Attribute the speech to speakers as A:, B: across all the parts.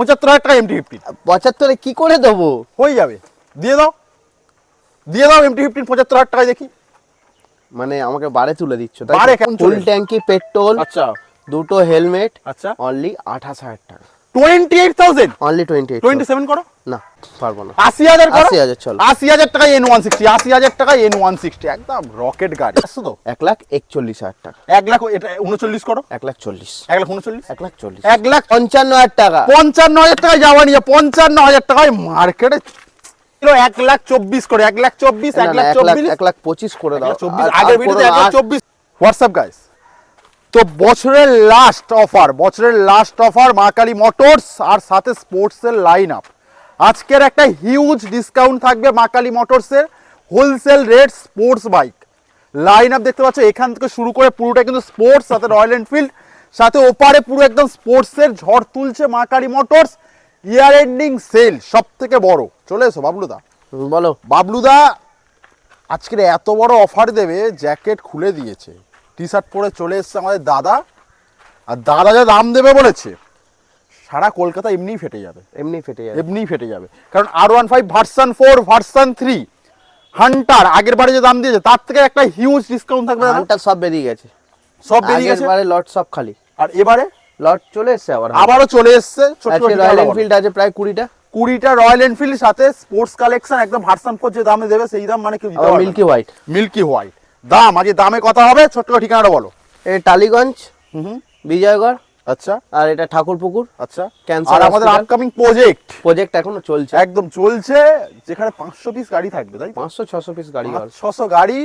A: 75,000 টাকা MT-15
B: 75 কি করে দেবো?
A: হয়ে যাবে, দিয়ে দাও MT-15 75,000 টাকায় দেখি।
B: মানে আমাকে বারে তুলে দিচ্ছ তাই?
A: বারে কেমন
B: ফুল ট্যাঙ্কি পেট্রোল,
A: আচ্ছা
B: দুটো হেলমেট,
A: আচ্ছা
B: অনলি 28,000 টাকা।
A: 28,000
B: অনলি 28।
A: 27 করো
B: না পারবো না।
A: 80,000 করো।
B: 80,000 চলো।
A: 80,000 টাকায় N160, 80,000 টাকায় N160 একদম রকেট গাড়ি। আসছো তো
B: 1,41,000 টাকা।
A: 1 লাখ, এটা 39 করো।
B: 1,40,000।
A: 1,39
B: 1,40,000।
A: 1,55,000
B: টাকা।
A: 55,000 টাকায় যাওয়া নিয়ে 55,000 টাকায় মার্কেটে ছিল। 1,24,000 করে, 1,24,000, 1,24,000,
B: 1,25,000 করে দাও।
A: 1,24,000 আগের ভিডিওতে 1,24,000। হোয়াটসঅ্যাপ গাইস, তো বছরের লাস্ট অফার মা কালী মোটরস আর সাথে স্পোর্টসের লাইন আপ। আজকের একটা হিউজ ডিসকাউন্ট থাকবে মা কালী মোটরসের wholesale rate sports bike line up দেখতে পাচ্ছ। এখান থেকে শুরু করে পুরোটা কিন্তু স্পোর্টস, সাথে রয়্যাল এনফিল্ড, সাথে ওপারে পুরো একদম স্পোর্টসের ঝড় তুলছে মা Kali motors. Year ending sell সব থেকে বড়। চলে এসো বাবলুদা।
B: বলো।
A: বাবলুদা আজকের এত বড় অফার দেবে, জ্যাকেট খুলে দিয়েছে, টি শার্ট পরে চলে এসছে আমাদের দাদা। আর দাদা যা দাম দেবে বলেছে, সারা কলকাতা এমনিই ফেটে যাবে, এমনিই ফেটে যাবে। কারণ R15 ভার্সন 4, ভার্সন 3 হান্টার আগের বারে যে দাম দিয়েছে তার থেকে একটা হিউজ ডিসকাউন্ট থাকবে।
B: হান্টার সব বেরিয়ে গেছে,
A: সব বেরিয়ে গেছে।
B: এবারে লট সব খালি।
A: আর এবারে
B: লট চলে এসছে
A: আবারও চলে এসছে।
B: রয়্যাল এনফিল্ড আছে প্রায় 20টা
A: রয়্যাল এনফিল্ড সাথে স্পোর্টস কালেকশন একদম ভার্সন 4 যে দামে দেবে সেই দাম মানে কেউ দিতে পারবে না। মিল্কি হোয়াইট দাম। আজকে দামে কথা হবে। ছোট্ট ঠিকানাটা বলো।
B: এই টালিগঞ্জ, বিজয়গড়,
A: আচ্ছা,
B: আর এটা ঠাকুরপুকুর,
A: আচ্ছা।
B: ক্যান্সার।
A: আর আমাদের আপকামিং প্রজেক্ট
B: এখনো চলছে,
A: একদম চলছে, যেখানে 500 পিস গাড়ি থাকবে, তাই
B: 500-600 পিস গাড়ি,
A: 600 গাড়ি।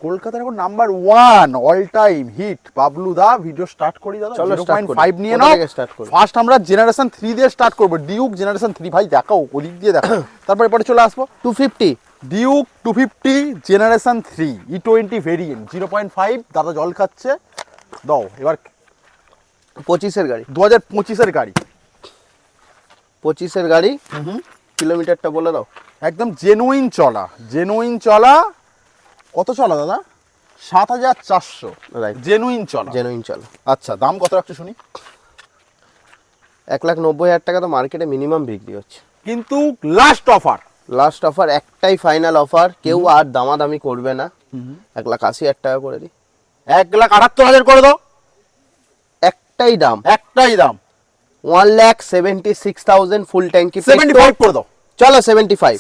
A: কলকাতার এখন number 1 all time hit Bablu দা। ভিডিও স্টার্ট করি দাদা। 0.5 নিয়ে নাও। ফার্স্ট আমরা জেনারেশন 3 দিয়ে স্টার্ট করব। ডিউক জেনারেশন 3 ভাই দেখাও, ওদিক দিয়ে দেখাও, তারপরে পরে চলে আসবো
B: 250
A: ডিউক 250 জেনারেশন 3 E20 ভেরিয়েন্ট 0.5। দাদা জল খাচ্ছে, দাও এবার।
B: 25-এর গাড়ি,
A: 2025-এর গাড়ি,
B: 25-এর গাড়ি। কিলোমিটারটা বলে দাও।
A: একদম জেনুইন চলা। কত চলা দাদা? 7,400। জেনুইন চলা। আচ্ছা, দাম কত রাখছো শুনি?
B: 1,90,000 টাকা তো মার্কেটে মিনিমাম বিক্রি হচ্ছে,
A: কিন্তু লাস্ট অফার
B: একটাই ফাইনাল অফার। কেউ আর দামাদামি করবে না। 1,80,000 টাকা করে দিই।
A: 1,78,000 করে দাও।
B: একটাই দাম 1,76,000 ফুল ট্যাঙ্কি।
A: 75 করে দাও।
B: চলো 75।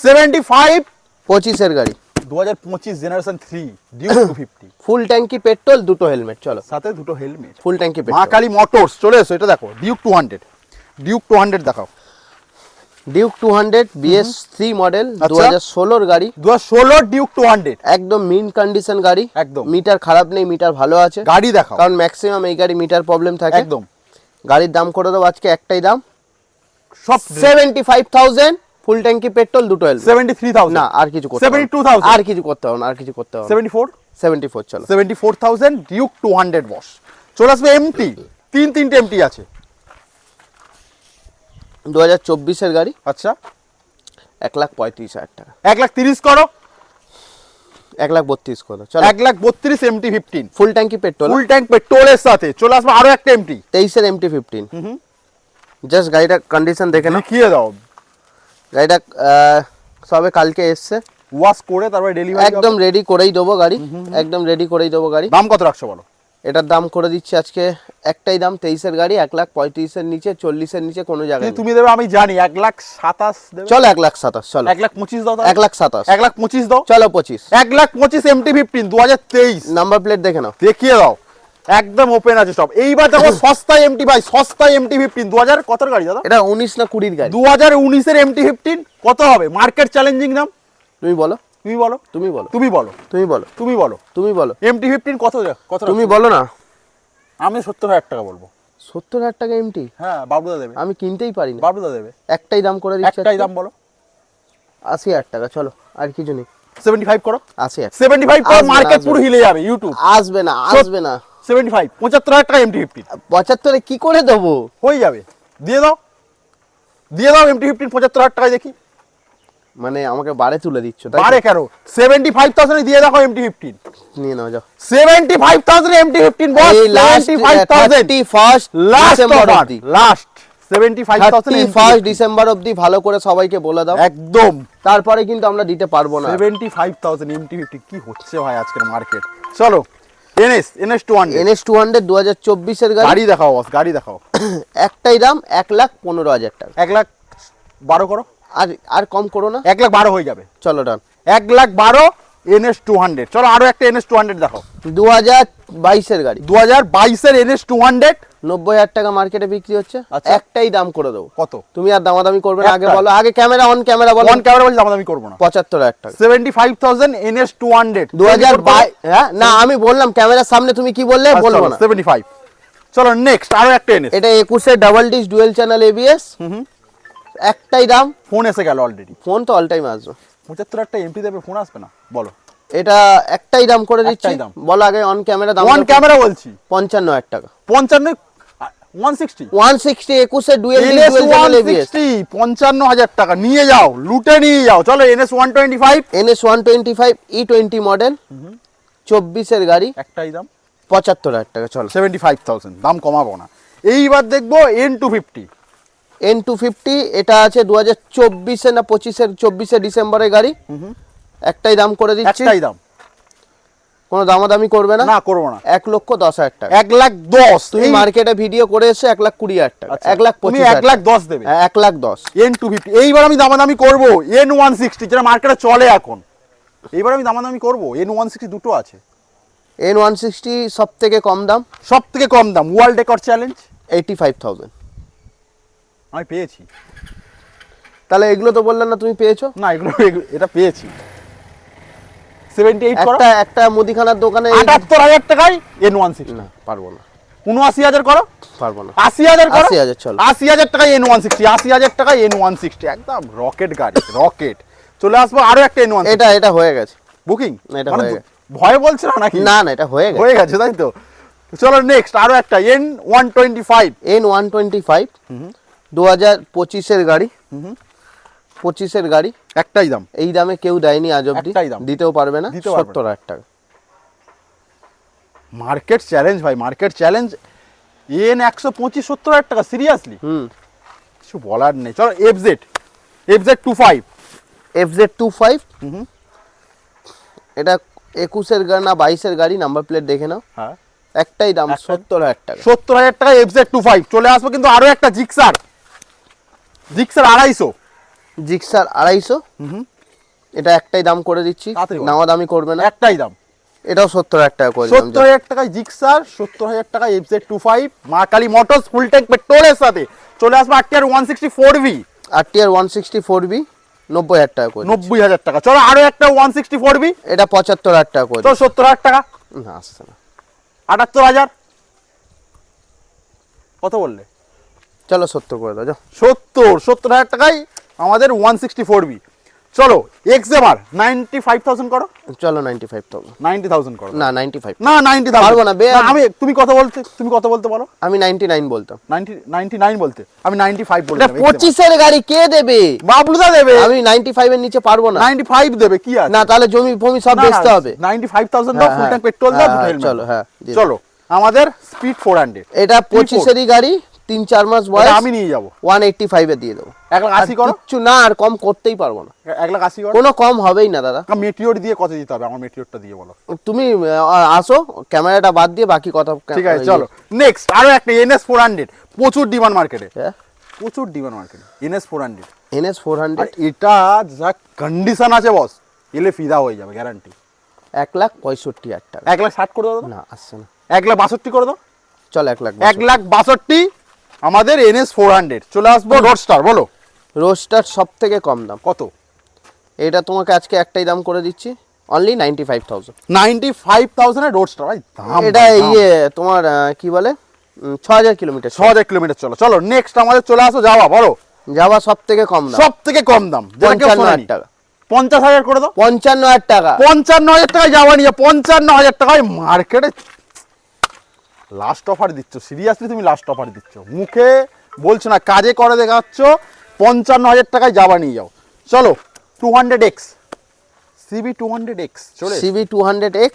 B: 25-এর গাড়ি,
A: 2025 জেনারেশন 3 ডিউক 250
B: ফুল ট্যাঙ্কি পেট্রোল, দুটো হেলমেট। চলো,
A: সাথে দুটো হেলমেট,
B: ফুল ট্যাঙ্কি
A: মা
B: পেট্রোল।
A: কালী মোটরস চলে এসো। এটা দেখো ডিউক 200 দেখাও।
B: ডিউক 200 BS3 মডেল, 2016-এর গাড়ি।
A: 2016 ডিউক 200
B: একদম মিন কন্ডিশন গাড়ি,
A: একদম।
B: মিটার খারাপ নেই, মিটার ভালো আছে।
A: গাড়ি দেখাও,
B: কারণ ম্যাক্সিমাম এই গাড়ি মিটার প্রবলেম থাকে।
A: একদম।
B: গাড়ির দাম করে দেবো আজকে একটাই দাম,
A: সব
B: 75,000 ফুল ট্যাঙ্কি পেট্রোল, দুটো হেলমেট।
A: 73,000
B: না আর কিছু করতে হবে না।
A: 72,000
B: আর কিছু করতে হবে না। 74 চলো।
A: 74,000 ডিউক 200 বস। চলে আসবে এমটি, তিনটে এমটি আছে।
B: 2024-এর গাড়ি,
A: আচ্ছা।
B: 1,35,000 টাকা।
A: 1,30,000 করো।
B: 1,32,000 করো। চলো
A: 1,32,000 MT-15
B: ফুল ট্যাঙ্কি পেট্রোল,
A: ফুল ট্যাঙ্ক পেট্রোলের সাথে। চলে আসবে আরো একটা এমটি,
B: 23-এর MT-15। জাস্ট গাড়িটা কন্ডিশন দেখে নাও।
A: দেখিয়ে দাও।
B: গাড়িটা সবে কালকে এসছে,
A: ওয়াশ করে তারপরে ডেলিভারি
B: একদম রেডি করেই দেবো গাড়ি, একদম রেডি করেই দেবো গাড়ি।
A: দাম কত রাখছো বলো?
B: এটার দাম করে দিচ্ছি আজকে একটাই দাম, 23-এর গাড়ি, 1,35,000-এর নিচে, 40-এর নিচে কোনো জায়গায়।
A: তুমি দেবে আমি জানি। 1,27,000 দেবে।
B: চলো 1,27,000। চলো
A: 1,25,000 দাও।
B: 1,27,000।
A: 1,25,000 দাও।
B: চলো 25।
A: 1,25,000 MT-15 2023
B: নাম্বার প্লেট দেখে নাও।
A: দেখিয়ে দাও, একদম ওপেন আছে সব। এইবার দেখো সস্তায় এমটি ভাই, সস্তায় MT-15 2000 কত গাড়ি দাদা?
B: এটা 19 না 20-এর গাড়ি।
A: 2019-এর MT-15 কত হবে? মার্কেট চ্যালেঞ্জিং দাম।
B: তুমি বলো।
A: MT-15 কত?
B: তুমি বলো না।
A: আমি 70,000 টাকা বলবো।
B: 70,000 টাকা এমটি?
A: হ্যাঁ, বাবলুদা দেবে।
B: আমি কিনতেই পারি না।
A: বাবলুদা দেবে।
B: একটাই দাম করে দিচ্ছি।
A: একটাই দাম বলো।
B: 80,000 টাকা। চলো আর কিছু নেই।
A: 75 করো।
B: 80,000।
A: 75 করো, মার্কেট পুরো হিলে যাবে। ইউটিউব
B: আসবে না।
A: 75 75,000 টাকা MT-15।
B: 75-এ কি করে দেবো?
A: হয়ে যাবে, দিয়ে দাও MT-15 75,000 টাকায় দেখি।
B: মানে আমাকে বারে তুলে দিচ্ছ তাই?
A: বারে কেন? 75,000 দিয়ে দেখো MT-15
B: নিয়ে নাও যাও।
A: 75,000 MT-15 বস। 75,000
B: ফার্স্ট
A: লাস্ট 75,000
B: 31 ডিসেম্বর অবধি ভালো করে সবাইকে বলে দাও,
A: একদম
B: তারপরে কিন্তু আমরা দিতে পারবো না।
A: 75,000 MT50 কি হচ্ছে ভাই আজকের মার্কেট। চলো NS 200
B: NS 200 2024 এর গাড়ি।
A: গাড়ি দেখাও বস, গাড়ি দেখাও।
B: একটাই দাম 1,15,000 টাকা।
A: 1,12,000 করো,
B: আর কম করো না,
A: 1,12,000 হয়ে যাবে।
B: চলো ডান।
A: 1,12,000 NS 200। চলো আরো একটা NS 200 দেখাও।
B: 2022 এর গাড়ি,
A: 2022 এর NS 200
B: 90,000 টাকা মার্কেটে বিক্রি হচ্ছে।
A: আচ্ছা।
B: একটাই দাম করে দেবো।
A: কত?
B: তুমি আর দামাদামি করবে না, আগে
A: একটা।
B: বলো, আগে ক্যামেরা অন ক্যামেরা বলো।
A: অন ক্যামেরা বলছি দামাদামি করবো না।
B: 75,000 টাকা।
A: 75,000 NS 200
B: 2022। হ্যাঁ না, আমি বললাম ক্যামেরার সামনে, তুমি কি বললে বলবো না।
A: 75। চলো নেক্সট আরো একটা NS।
B: এটা 21 double dish dual channel ABS। একটাই দাম।
A: ফোন এসে গেল অলরেডি।
B: ফোন তো অল টাইম আসবে।
A: 75,000 MP দেবে, ফোন আসবে না বলো।
B: এটা একটাই দাম করে দিচ্ছি,
A: একটাই দাম।
B: বলো আগে অন ক্যামেরা দাম।
A: অন ক্যামেরা বলছি
B: 55,000 টাকা।
A: 55 160
B: 160 21 dual disc
A: NS
B: dual channel ABS।
A: 160 55,000 টাকা নিয়ে যাও, লুটে নিয়ে যাও। চলো NS 125
B: NS 125 E20 মডেল, 24 এর গাড়ি,
A: একটাই দাম
B: 75,000 টাকা। চলো
A: 75,000, দাম কমাবো না। এইবার দেখবো N250।
B: N250, এটা আছে 2024 না 24 ডিসেম্বরের গাড়ি। একটাই দাম করে দিচ্ছি,
A: একটাই দাম,
B: কোনো দামাদামি করবে না।
A: না করবো না।
B: 1,10,000 টাকা।
A: 1,10,000
B: তুমি মার্কেটে ভিডিও করে এসে 1,20,000 টাকা।
A: আচ্ছা,
B: 1,25,000
A: তুমি 1,10,000 দেবে।
B: 1,10,000।
A: N250। এইবার আমি দামাদামি করবো N160, যেটা মার্কেটে চলে এখন। এইবার আমি দামাদামি করবো N160, দুটো আছে।
B: N160 সব থেকে কম দাম,
A: সব থেকে কম দাম, ওয়ার্ল্ড রেকর্ড চ্যালেঞ্জ,
B: 85,000।
A: আমি পেয়েছি।
B: তাহলে এগুলো তো বললেন না তুমি পেয়েছো।
A: না এটা পেয়েছি। 78 করো।
B: একটা মুদিখানার দোকানে
A: 78,000 টাকায় N160।
B: না পারবো না,
A: 79,000 করো।
B: পারবো না।
A: 80,000 করো।
B: 80,000 চলো।
A: 80,000 টাকায় N160, 80,000 টাকায় N160, একদম রকেট গাড়ি, রকেট। চলে আসবো আরো একটা N160।
B: এটা হয়ে গেছে
A: বুকিং,
B: এটা হয়ে গেছে।
A: ভয় বলছে না নাকি?
B: না এটা হয়ে গেছে।
A: হয়ে গেছে তাই তো। চলো নেক্সট আরো একটা N125।
B: N125 2025 এর গাড়ি, 25 এর গাড়ি।
A: একটাই দাম,
B: এই দামে কেউ দেয়নি আজ অব্দি,
A: একটাই দাম।
B: দিতেও পারবে না।
A: দিতেও পারবে না।
B: 70,000 টাকা।
A: মার্কেট চ্যালেঞ্জ ভাই, মার্কেট চ্যালেঞ্জ। N125 70,000 টাকা, সিরিয়াসলি কিছু বলার নেই। চলো FZ25।
B: FZ25, এটা 21 এর গাড়ি না 22 এর গাড়ি, নাম্বার প্লেট দেখে নাও।
A: হ্যাঁ,
B: একটাই দাম 70,000 টাকা।
A: 70,000 টাকা FZ25। চলে আসবো কিন্তু আরো একটা জিক্সার 250।
B: জিক্সার 250, এটা একটাই দাম করে দিচ্ছি,
A: তাড়াতাড়ি বলো।
B: নামা দামি করবে না।
A: একটাই দাম,
B: এটাও 70,000 টাকা করে দিলাম।
A: 70,000 টাকায় জিক্সার, 70,000 টাকায় FZ25, মা কালী মোটরস, ফুল ট্যাঙ্ক পেট্রোলের সাথে। চলে আসবো RTR 164V,
B: RTR 164B 90,000 টাকা করে দিচ্ছি।
A: 90,000 টাকা। চলো আরো একটা 164V,
B: এটা 75,000 টাকা করে
A: তো
B: দিচ্ছি।
A: 70,000 টাকা।
B: না আসছে না,
A: 78,000। কত বললে?
B: চলো 70 করে দাও যাও।
A: 70,000 টাকায় আমাদের 164V। চলো XMR 95,000 করো।
B: চলো 95,000।
A: 90,000 করো।
B: না 95,
A: না 90,000
B: পারবো না,
A: আমি তুমি কত বলতে বলো।
B: আমি 99 বলতাম।
A: 99 বলতে, আমি 95 বলে
B: এটা 25 এর গাড়ি কে দেবে?
A: বাবলুদা দেবে।
B: আমি 95 এর নিচে পারবো না।
A: 95 দেবে, কি আছে?
B: না তাহলে জমি ফমি সব
A: না,
B: বেচতে হবে।
A: 95,000 দাও, ফুল ট্যাঙ্ক পেট্রোল দাও, দুটো হেলমেট।
B: চলো হ্যাঁ দিয়ে দাও।
A: চলো আমাদের স্পিড 400।
B: এটা 25 এরই গাড়ি, 3-4 মাস বয়স।
A: এটা আমি নিয়ে যাবো।
B: 185 এ দিয়ে দেবো।
A: 1,80,000 করো।
B: কিচ্ছু না, আর কম করতেই পারবো না।
A: 1,80,000 করো।
B: কোনো কম হবেই না দাদা।
A: মেটিওর দিয়ে কত দিতে হবে? আমার মেটিওরটা দিয়ে বলো।
B: তুমি আসো, ক্যামেরাটা বাদ দিয়ে বাকি কথা।
A: ঠিক আছে চলো নেক্সট আরো একটা NS 400, প্রচুর ডিমান্ড মার্কেটে,
B: হ্যাঁ,
A: প্রচুর ডিমান্ড মার্কেটে। NS 400,
B: NS 400
A: আর এটা যা কন্ডিশন আছে বস, এলে ফিদা হয়ে যাবে গ্যারান্টি।
B: 1,65,000 টাকা।
A: 1,60,000 করে দাও।
B: না আসছে না,
A: 1,62,000 করে দাও।
B: চল 1,00,000।
A: 1,62,000 আমাদের NS 400। চলে আসবো রোডস্টার, বলো
B: রোস্টার সব থেকে কম দাম।
A: কত?
B: এটা তোমাকে আজকে একটাই দাম করে দিচ্ছি, অনলি 95,000।
A: 95,000 এর রোডস্টার ভাই, দাম
B: এটা
A: ভাই, দাম।
B: তোমার কি বলে 6,000 কিলোমিটার।
A: 6,000 কিলোমিটার। চলো নেক্সট আমাদের চলে আসো যাওয়া, বলো।
B: যাওয়া সব থেকে কম দাম,
A: সব থেকে কম দাম, যেটা কেউ
B: 55,000
A: শোনেনি।
B: টাকা।
A: 50,000 করে দাও।
B: 55,000 টাকা।
A: 55,000 টাকায় যাওয়া নিয়ে, 55,000 টাকায় মার্কেটে লাস্ট অফার দিচ্ছ। সিরিয়াসলি তুমি লাস্ট অফার দিচ্ছ, মুখে বলছো না, কাজে করে দেখাচ্ছ। 55,000 টাকায় যাওয়া নিয়ে যাও। চলো 200X, CB 200X চলে।
B: CB 200X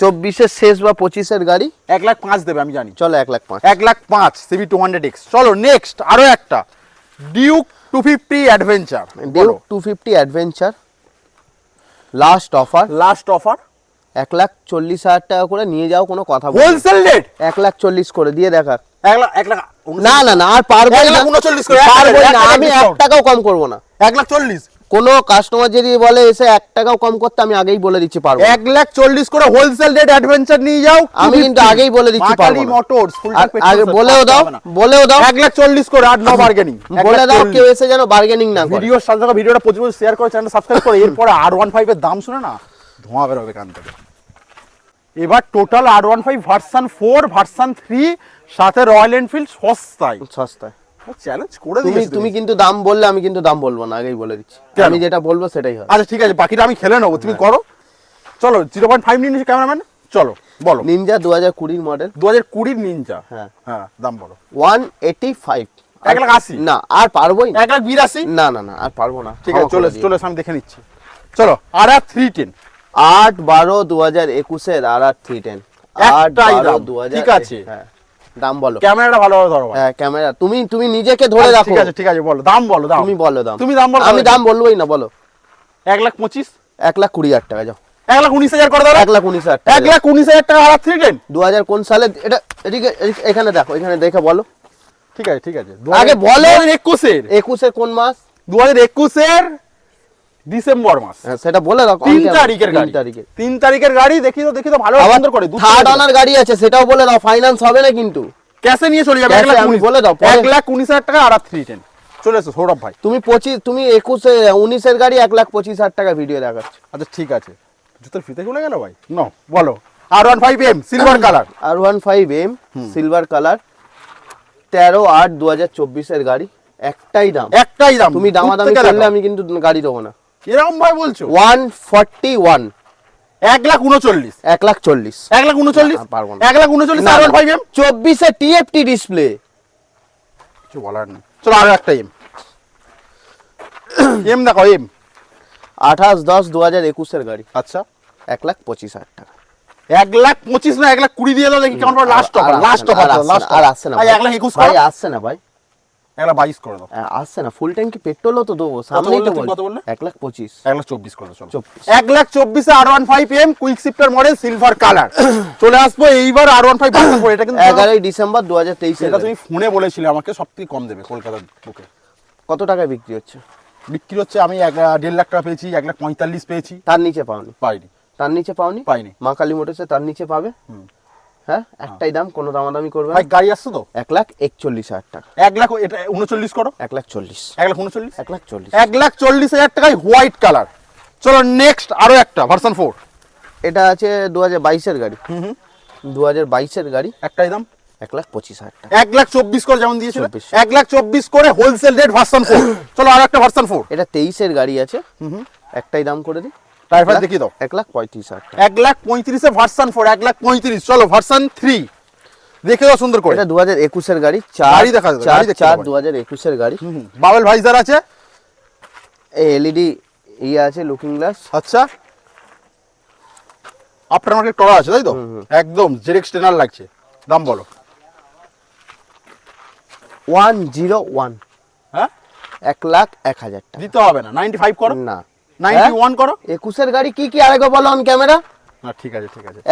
B: 24-এর শেষ বা 25-এর গাড়ি।
A: 1,05,000 দেবে আমি জানি।
B: চলো 1,05,000।
A: 1,05,000 CB 200X। চলো নেক্সট আরো একটা Duke 250 adventure.
B: Duke 250 adventure last offer.
A: Last offer
B: 1,40,000 টাকা করে নিয়ে যাও, কোনো কথা বলবো না।
A: হোলসেল রেট
B: 1,40,000 করে দিয়ে দেখা।
A: 1,00,000
B: না না না, আর পারবো না,
A: 1,39,000 করে,
B: পারবো না,
A: 1,00,000
B: আমি 1
A: discount।
B: টাকাও কম করব না।
A: 1,40,000
B: কোনো কাস্টমার যদি বলে এসে 1 টাকাও কম করতে, আমি আগেই বলে দিচ্ছি পারবো না।
A: 1,40,000 করে হোলসেল রেট অ্যাডভেঞ্চার নিয়ে যাও।
B: আমি কিন্তু আগেই বলে দিচ্ছি পারবো
A: মাকালি
B: না।
A: মোটরস ফুল
B: আর আগে বলেও দাও, বলেও দাও,
A: 1,40,000 করে, আর নো বার্গেনিং।
B: বলে দাও, কেউ এসে যেন বার্গেনিং না করে।
A: ভিডিওর সাথে সাথে ভিডিওটা প্রচুর শেয়ার করে, চ্যানেল সাবস্ক্রাইব করে। এরপরে R15 এর দাম শুনে না ধোঁয়া বের হবে কান থেকে। এবার টোটাল R15 ভার্সন 4 ভার্সন 3 সাথে রয়্যাল এনফিল্ড সস্তায়।
B: সস্তায়
A: চ্যালেঞ্জ করে
B: তুমি
A: দিয়েছি।
B: তুমি কিন্তু দাম বললে আমি কিন্তু দাম বলবো না, আগেই বলে দিচ্ছি।
A: কেন?
B: আমি যেটা বলবো সেটাই হবে।
A: আচ্ছা ঠিক আছে, বাকিটা আমি খেলে নেবো, তুমি করো। চলো 0.5 নিয়ে নিয়েছি ক্যামেরাম্যান। চলো বলো।
B: Ninja 2020 model,
A: 2020 Ninja.
B: হ্যাঁ
A: হ্যাঁ দাম বলো।
B: 185।
A: 1,80,000
B: না আর পারবোই না।
A: 1,82,000।
B: না না না, আর পারবো না।
A: ঠিক আছে, চলে চলে আমি দেখে নিচ্ছি। চলো RR 310
B: 8/12/2021 RR 310।
A: একটাই দাম, ঠিক আছে।
B: হ্যাঁ দাম বলো।
A: ক্যামেরাটা ভালোভাবে ধরো ভাই।
B: হ্যাঁ ক্যামেরা, তুমি নিজেকে ধরে রাখো।
A: ঠিক আছে বলো, দাম বলো, দাম
B: তুমি বলো দাম।
A: তুমি দাম বলো।
B: আমি দাম বলবোই না, বলো।
A: 1,25,000
B: 1,20,000 টাকা যাও।
A: 1,19,000 করে দাও।
B: 1,19,000 টাকা।
A: 1,19,000 টাকা RR 310।
B: 2000 কোন সালে এটা? এদিকে এখানে দেখো, এখানে দেখে বলো।
A: ঠিক আছে।
B: আগে বলো।
A: 2021
B: 21-এর কোন মাস?
A: 2021 ডিসেম্বর মাস।
B: হ্যাঁ সেটা বলে রাখো।
A: 3 তারিখের গাড়ি। 3 তারিখের গাড়ি। দেখি তো ভালো সুন্দর করে।
B: থার্ড অনার গাড়ি আছে, সেটাও বলে দাও। ফাইনান্স হবে না কিন্তু,
A: ক্যাশে নিয়ে চলে যাবে।
B: ক্যাশে আমি বলে দাও পরে।
A: 1,19,000 টাকা RR 310। চলে এসো সৌরভ ভাই।
B: তুমি 19-এর গাড়ি 1,25,000 টাকা ভিডিও দেখাচ্ছ।
A: আচ্ছা ঠিক আছে, জুতোর ফিতে চলে গেল ভাই। নো বলো। R15M silver colour.
B: R15M silver colour 13/8/2024 গাড়ি। একটাই দাম। তুমি দামাদামি করলে আমি কিন্তু গাড়ি দেবো না।
A: এরকম ভাই বলছো?
B: 141।
A: 1,39,000।
B: 1,40,000।
A: 1,39,000
B: পারবো না।
A: 1,39,000 R15M
B: 24-এ TFT ডিসপ্লে।
A: কিছু বলার নেই। চলো আরো একটা এম দেখো। এম
B: 28/10/2021 গাড়ি।
A: আচ্ছা
B: 1,25,000 টাকা।
A: 1,25,000 না 1,20,000 দিয়ে দাও দেখি কেমন পড়ে। Last offer.
B: আর আসছে না
A: ভাই 1,21,000
B: ভাই, আসছে না ভাই,
A: 1,22,000 করে দাও।
B: আসছে না। ফুল ট্যাঙ্কি পেট্রোলও তো দেবো সামনেই তো।
A: কত বললে?
B: 1,25,000।
A: 1,24,000 করে দাও। চলো
B: 24,000।
A: 1,24,000 R15M quick shifter model silver colour. চলে আসবো এইবার R15 ভার্সন 4। এটা কিন্তু
B: 11 ডিসেম্বর 2023।
A: এটা তুমি ফোনে বলেছিলে আমাকে সবথেকে কম দেবে কলকাতার বুকে।
B: কত টাকায় বিক্রি হচ্ছে?
A: বিক্রি হচ্ছে আমি 1.5 লাখ টাকা পেয়েছি, 1,45,000 পেয়েছি।
B: তার নিচে পাওনি?
A: পাইনি।
B: তার নিচে পাওনি?
A: পাইনি।
B: মা কালী মোটরসে তার নিচে পাবে। হ্যাঁ একটাই দাম, কোনো দামাদামি করবে
A: ভাই
B: না।
A: গাড়ি আসছে তো?
B: 1,41,000 টাকা।
A: 1 লাখ এটা 39 করো।
B: 1,40,000।
A: 1,39,000।
B: 1,40,000।
A: 1,40,000 টাকায় হোয়াইট কালার। চলো নেক্সট আরো একটা ভার্সন 4।
B: এটা আছে 2022-এর গাড়ি। 2022-এর গাড়ি।
A: একটাই দাম
B: 1,25,000 টাকা।
A: 1,24,000 করে যেমন দিয়েছিল।
B: 24,000
A: 1,24,000 করে হোলসেল রেট ভার্সন 4। চলো আরো একটা ভার্সন 4।
B: এটা 23-এর গাড়ি আছে। একটাই দাম করে দিই।
A: ড্রাইভার দেখিয়ে দাও।
B: 1,35,000 টাকা।
A: 1,35,000 ভার্সন 4। 1,35,000। চলো ভার্সন 3 দেখে দাও সুন্দর করে।
B: এটা 2021-এর গাড়ি।
A: গাড়ি দেখা যাবে, গাড়ি দেখতে
B: 4 2021-এর গাড়ি।
A: বাবেল ভাইজার আছে।
B: এলইডি আছে, লুকিং গ্লাস।
A: আচ্ছা আফটার মার্কেট করা আছে তাই তো? একদম জেরেক্স টেনার লাগছে। দাম বলো।
B: 101।
A: হ্যাঁ
B: 1,01,000 টাকা।
A: দিতে হবে না। 95 করো।
B: না
A: 91 করো।
B: 21-এর গাড়ি কি আরেকবার বলো অন ক্যামেরা।
A: না ঠিক আছে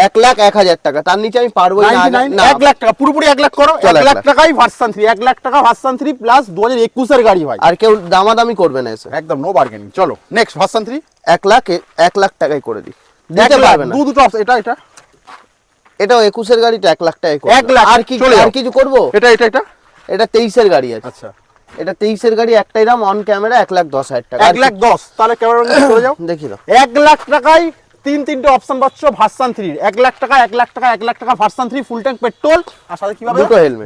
B: 1,01,000 টাকা। তার নিচে আমি পারবোই না।
A: 1 লাখ টাকা পুরোপুরি 1 লাখ করো। 1 লাখ টাকাই ভার্সন 3। 1 লাখ টাকা ভার্সন 3 প্লাস 2021 এর গাড়ি ভাই।
B: আর কেউ দামাদামি করবে না এসে।
A: একদম নো বার্গেনিং। চলো নেক্সট ভার্সন 3।
B: 1 লাখ টাকায় করে দিই। দিতে পারবে না।
A: দুটো অপশন। এটা
B: এটাও 21-এর গাড়িটা 1 লাখ টাকায় করে।
A: 1 লাখ
B: আর কিছু করবো?
A: এটা
B: এটা 23-এর গাড়ি আছে।
A: আচ্ছা
B: এটা 23-এর গাড়ি। একটাই দাম অন ক্যামেরা 1,10,000 টাকা।
A: 1,10,000। তাহলে ক্যামেরা চলে যাও।
B: দেখি দাও।
A: 1 লাখ টাকায় তিনটে অপশন পাচ্ছ ভার্সন 3। 1 লাখ টাকা 1 লাখ টাকা 1 লাখ টাকা ভার্সন 3 ফুল ট্যাঙ্ক পেট্রোল আর সাথে কি পাবে?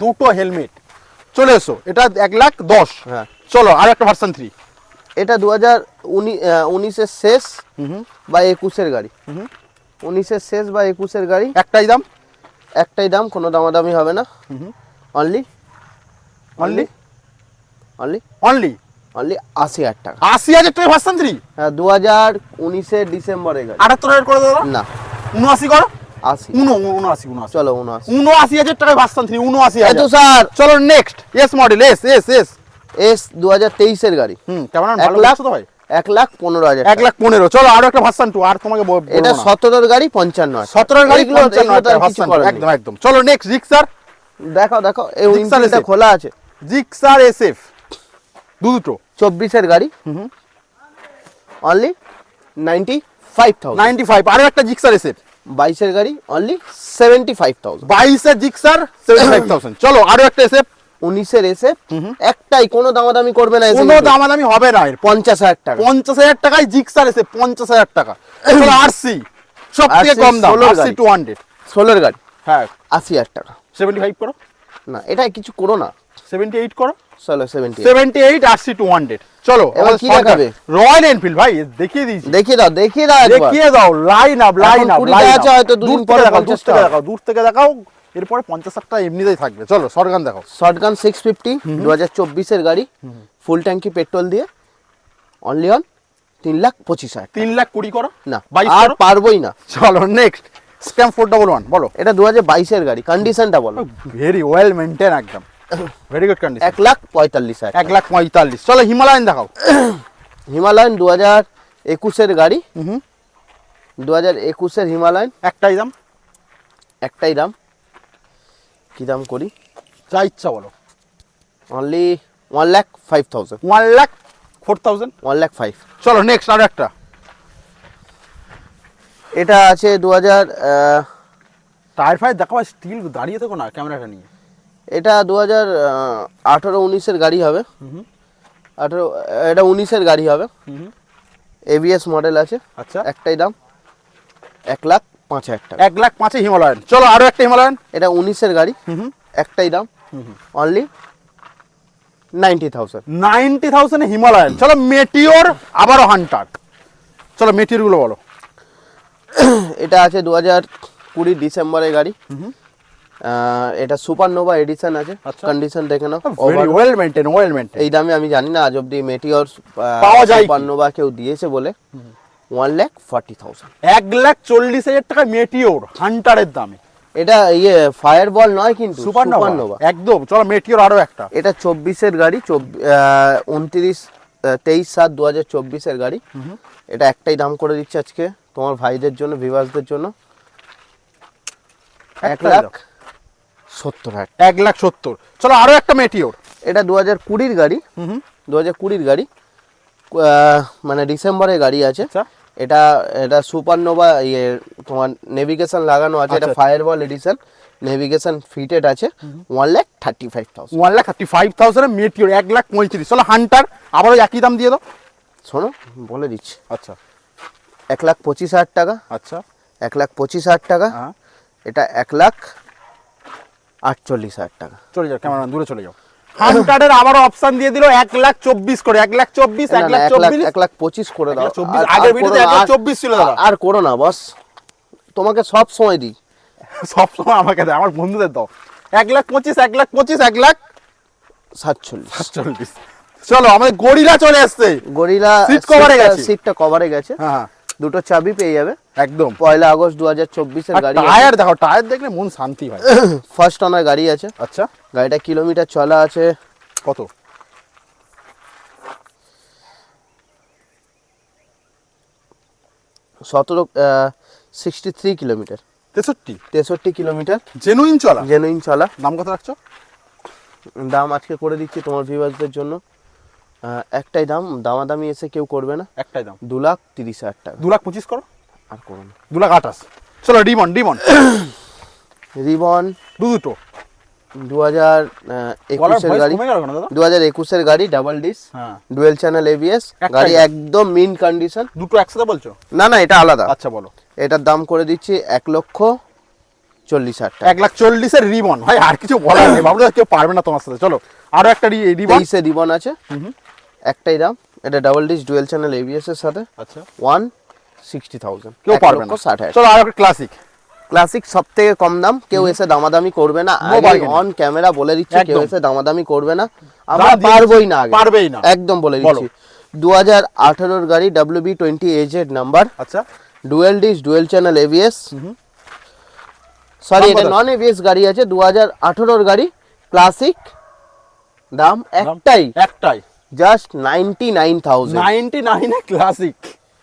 A: দুটো হেলমেট। চলে এসো। এটা 1,10,000।
B: হ্যাঁ
A: চলো আর একটা ভার্সন 3।
B: এটা 2019-এর শেষ বা 21-এর গাড়ি। 19-এর শেষ বা 21-এর গাড়ি।
A: একটাই দাম,
B: কোনো দামাদামি হবে না। অনলি 80,000 টাকা।
A: 80,000 টাকা ভার্সন 3।
B: হ্যাঁ 2019-এর ডিসেম্বরে গাড়ি।
A: 78,000 করে দাও
B: না
A: 79 করো।
B: 80
A: 79
B: চলো 79
A: 79,000 টাকায় ভার্সন 3 79,000
B: এত স্যার
A: চলো next S model S S S
B: S 2023 এর গাড়ি
A: কেমন ভালো
B: 1 লাখ
A: লাগছে তো ভাই
B: 1,15,000
A: 1,15,000 চলো আরো একটা ভার্সন 2 আর তোমাকে
B: এটা 17 এর গাড়ি 55
A: 17 এর গাড়ি
B: এগুলো
A: 55 ভার্সন একদম একদম চলো নেক্সট জিক্সার
B: দেখো এই উইন্ডোটা
A: SF
B: খোলা আছে
A: জিক্সার এসএফ দুটো
B: 24 এর গাড়ি অনলি 95,000
A: 95 আরো একটা জিক্সার এসএফ
B: 22 এর গাড়ি অনলি 75,000
A: 22 এর জিক্সার 75,000 চলো আরো একটা এসএফ
B: 19 এর এসে একটাই কোনো দামাদামি করবে না
A: কোনো দামাদামি হবে না এর
B: 50,000 টাকা
A: 50,000 টাকায় জিক্সার এসে 50,000 টাকা চলো আরসি সবথেকে
B: RC
A: কম দাম
B: 16
A: আরসি
B: গাড়ি।
A: 200
B: 16 এর গাড়ি
A: হ্যাঁ
B: 80,000 টাকা
A: 75 করো
B: না এটা কিছু করো না
A: 78 করো
B: চলো 70
A: 78 আরসি 200 চলো
B: এবার কি দেখাবে?
A: রয়্যাল এনফিল্ড ভাই দেখিয়ে দিয়েছি
B: দেখিয়ে দাও একবার
A: দেখিয়ে দাও লাইন আপ
B: এখন 20 টা আছে, হয়তো দুদিন পরে 50 টা।
A: দূর থেকে দেখাও এরপরে 50 টাকা এমনিতেই থাকবে চলো শর্টগান দেখাও
B: শটগান 650 2024 এর গাড়ি ফুল ট্যাঙ্কি পেট্রোল দিয়ে অনলি অন 3,25,000
A: 3,20,000 করো
B: না
A: 22
B: আর
A: করো
B: পারবোই না
A: চলো নেক্সট স্ক্যাম 411 বলো
B: এটা 2022 এর গাড়ি কন্ডিশনটা বলো
A: ভেরি ওয়েল মেইনটেইন একদম ভেরি গুড কন্ডিশন
B: 1,45,000
A: 1,45,000 চলো হিমালয়ান দেখাও
B: হিমালয়ান 2021 এর গাড়ি 2021 এর হিমালয়ান
A: একটাই দাম
B: একটাই দাম কি দাম করি
A: যা ইচ্ছা বলো
B: অনলি 1,05,000
A: 1,04,000
B: 1,05,000
A: চলো নেক্সট আর একটা
B: এটা আছে 2000
A: টায়ার ফায়ার দেখাও স্টিল দাঁড়িয়ে থাকো না ক্যামেরাটা নিয়ে
B: এটা 2018-19 এর গাড়ি হবে 18 এটা 19 এর গাড়ি হবে এবিএস মডেল আছে
A: আচ্ছা
B: একটাই দাম 1,05,000 টাকা
A: 1,05,000 হিমালয়ান চলো আরো একটা হিমালয়ান
B: এটা 19 এর গাড়ি একটাই দাম অনলি 90,000
A: 90,000 হিমালয়ান চলো মেটিওর আবারও হান্টার চলো মেটিওর গুলো বলো
B: এটা আছে 2020 ডিসেম্বরের গাড়ি এটা সুপারনোভা এডিশন আছে
A: আচ্ছা।
B: কন্ডিশন দেখে নাও
A: ভেরি ওয়েল মেইনটেইন
B: এই দামে আমি জানি না আজ অব্দি মেটিওর
A: পাওয়া যায় কি?
B: সুপারনোভা কেউ দিয়েছে বলে 1,40,000
A: 1,40,000 টাকা মেটিওর হান্টারের দামে
B: এটা ইয়ে ফায়ার বল নয় কিন্তু
A: সুপারনোভা একদম চলো মেটিওর আরো একটা
B: এটা 24 এর গাড়ি 23/7/2024 এর গাড়ি এটা একটাই দাম করে দিচ্ছে আজকে তোমার ভাইদের জন্য ভিউয়ার্সদের জন্য
A: একটাই দাম।
B: 1,70,000
A: 1,70,000 চলো আরো একটা মেটিওর
B: এটা 2020 গাড়ি 2020 গাড়ি মানে ডিসেম্বরের গাড়ি আছে
A: আচ্ছা
B: এটা এটা সুপারনোভা ইয়ে তোমার নেভিগেশন লাগানো আছে এটা
A: আচ্ছা।
B: ফায়ারবল এডিশন নেভিগেশন ফিটেড আছে 1,35,000
A: 1,35,000 মেটিওর 1,35,000 চলো হান্টার আবারও একই দাম দিয়ে দাও
B: শোনো বলে দিচ্ছি
A: আচ্ছা
B: 1,25,000 টাকা
A: আচ্ছা
B: 1,25,000 টাকা
A: হ্যাঁ
B: এটা 1,48,000 টাকা
A: চলে যাও ক্যামেরা দূরে চলে যাও হান্টারের আবারও অপশন দিয়ে দিল 1,24,000 করে 1,24,000 1,24,000
B: 1,25,000 করে দাও
A: 1,24,000 আগের ভিডিওতে 1,24,000 ছিল দাদা
B: আর করো না বস তোমাকে সব সময় দিই
A: সব সময় আমাকে দেয় আমার বন্ধুদের দাও 1,25,000
B: 47
A: চলো আমাদের গরিলা চলে আসছে
B: গরিলা
A: Seat cover এ গেছে।
B: সিটটা কভারে গেছে
A: হ্যাঁ
B: দুটো চাবি পেয়ে যাবে
A: একদম
B: 1 আগস্ট 2024 এর গাড়ি
A: টায়ার দেখো টায়ার দেখলে মন শান্তি হয়
B: ফার্স্ট ওনার গাড়ি আছে
A: আচ্ছা
B: গাড়িটা কিলোমিটার চলা আছে
A: কত
B: 63 কিলোমিটার
A: 63
B: কিলোমিটার
A: জেনুইন চলা
B: জেনুইন চলা
A: দাম কত রাখছো
B: দাম আজকে করে দিচ্ছি তোমার ভিউয়ার্সদের জন্য একটাই দাম দামাদামি এসে কেউ করবে না
A: একটাই দাম
B: 2,30,000 টাকা
A: 2,25,000 করো
B: আর করো না
A: 2,28,000 চলো ডিমন
B: রিবন
A: দুটো
B: 2021 এর গাড়ি
A: কমে গেল কেন দাদা
B: 2021 এর গাড়ি ডাবল ডিস
A: হ্যাঁ
B: ডুয়েল চ্যানেল এবিএস
A: একটাই
B: গাড়ি
A: দাম।
B: একদম মিন কন্ডিশন
A: দুটো একসাথে বলছো
B: না না এটা আলাদা
A: আচ্ছা বলো
B: এটার দাম করে দিচ্ছি 1,40,000 টাকা
A: 1,40,000 এর রিবন ভাই আর কিছু বলার নেই ভাবলে কেউ পারবে না তোমার সাথে চলো আরো একটা রিবন
B: 23 এ রিবন আছে একটাই দাম এটা double dish dual channel ABS এর সাথে
A: আচ্ছা
B: 1,60,000
A: কেউ পারবে না
B: 1,60,000
A: চলো আরো একটা ক্লাসিক
B: ক্লাসিক সব থেকে কম দাম কেউ এসে দামাদামি করবে না আগে
A: bargaining।
B: অন ক্যামেরা বলে দিচ্ছি কেউ
A: একদম।
B: এসে দামাদামি করবে না আমরা
A: দাম দিয়ে
B: পারবোই না আগে
A: পারবেই না
B: একদম বলে দিচ্ছি 2018 এর গাড়ি WB20 AZ নাম্বার
A: আচ্ছা
B: dual disc dual channel ABS sorry
A: দাম
B: এটা
A: কত?
B: নন এবিএস গাড়ি আছে 2018 গাড়ি ক্লাসিক, দাম একটাই
A: একটাই
B: জাস্ট 99,000।
A: 99 এ ক্লাসিক,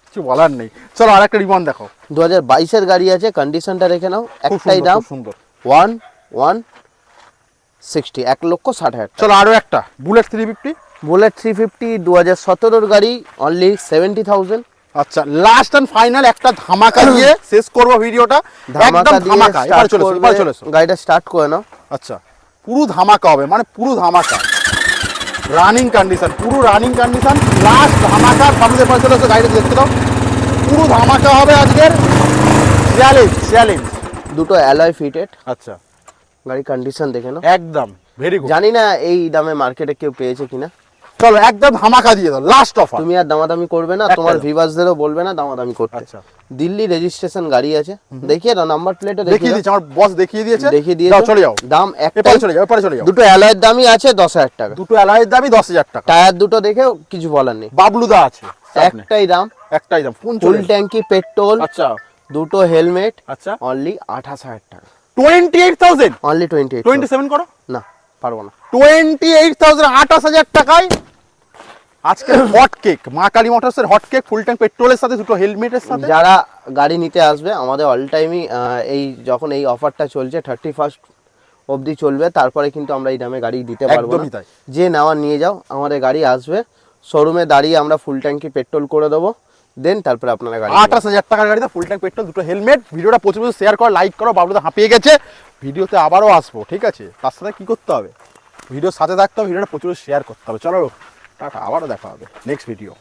A: কিছু বলার নেই। চলো আর একটা রিবন দেখো,
B: 2022 এর গাড়ি আছে, কন্ডিশনটা রেখে নাও,
A: খুব
B: একটাই
A: সুন্দর,
B: দাম
A: খুব সুন্দর।
B: 1,60,000, 1,60,000।
A: চলো আরো একটা বুলেট 350।
B: বুলেট 350 2017 গাড়ি, অনলি 70,000।
A: আচ্ছা লাস্ট এন্ড ফাইনাল একটা ধামাকা দিয়ে শেষ করব ভিডিওটা, একদম ধামাকা। এবারে চলে এসো, এবারে চলে এসো।
B: গাড়িটা স্টার্ট করে নাও।
A: আচ্ছা পুরো ধামাকা হবে, মানে পুরো ধামাকা, রানিং কন্ডিশন, পুরো রানিং কন্ডিশন, লাস্ট ধামাকা। সামনে এবারে চলে এসো, গাড়িটা দেখতে দাও, পুরো ধামাকা হবে আজকের চ্যালেঞ্জ, চ্যালেঞ্জ।
B: দুটো অ্যালয় ফিটেড,
A: আচ্ছা
B: গাড়ি কন্ডিশন দেখে নাও।
A: একদম ভেরি গুড।
B: জানি না এই দামে মার্কেটে কেউ পেয়েছে কিনা।
A: চলো একদম ধামাকা দিয়ে দাও, লাস্ট অফার।
B: তুমি আর দামাদামি করবে না,
A: একটা
B: তোমার
A: দাও।
B: ভিউয়ার্সদেরও বলবে না দামাদামি করতে।
A: আচ্ছা
B: দিল্লি রেজিস্ট্রেশন গাড়ি আছে, দেখিয়ে দাও নাম্বার প্লেটে,
A: দেখিয়ে দিয়েছে, আমার বস দেখিয়ে দিয়েছে।
B: দেখিয়ে
A: যাও,
B: দিয়েছে।
A: চলে যাও,
B: দাম
A: এরপরে
B: একটাই,
A: চলে যাও, এরপরে চলে যাও।
B: দুটো অ্যালয়ের দামই আছে 10,000 টাকা।
A: দুটো অ্যালয়ের দামই 10,000 টাকা।
B: টায়ার দুটো দেখে কিছু বলার নেই,
A: বাবলুদা আছে সামনে।
B: একটাই দাম।
A: একটাই দাম, ফোন
B: ফুল
A: চলে।
B: ট্যাঙ্কি পেট্রোল,
A: আচ্ছা
B: দুটো হেলমেট,
A: আচ্ছা
B: অনলি 28,000 টাকা।
A: 28,000,
B: অনলি 28।
A: 27 করো।
B: না পারবো না।
A: 28,000, 28,000 টাকায় আজকে হট কেক, মা কালী মোটরসের হট কেক, ফুল ট্যাঙ্ক পেট্রোলের সাথে, দুটো হেলমেটের সাথে।
B: যারা গাড়ি নিতে আসবে আমাদের অল টাইমই এই যখন এই অফারটা চলছে 31 অবধি চলবে, তারপরে কিন্তু আমরা এই দামে গাড়ি দিতে পারবো না।
A: একদমই তাই।
B: যে নেওয়ার নিয়ে যাও, আমাদের গাড়ি আসবে শোরুমে দাঁড়িয়ে আমরা ফুল ট্যাঙ্কি পেট্রোল করে দেবো, দেন তারপরে আপনারা গাড়ি নেবেন।
A: 28,000 টাকার গাড়িতে ফুল ট্যাঙ্ক পেট্রোল, দুটো হেলমেট। ভিডিওটা প্রচুর প্রচুর শেয়ার করো, লাইক করো। বাবলুদা হাঁপিয়ে গেছে, ভিডিওতে আবারও আসবো, ঠিক আছে? তার সাথে কি করতে হবে, ভিডিওর সাথে থাকতে হবে, ভিডিওটা প্রচুর শেয়ার করতে হবে। চলো টাটা, আবারও দেখা হবে নেক্সট ভিডিও।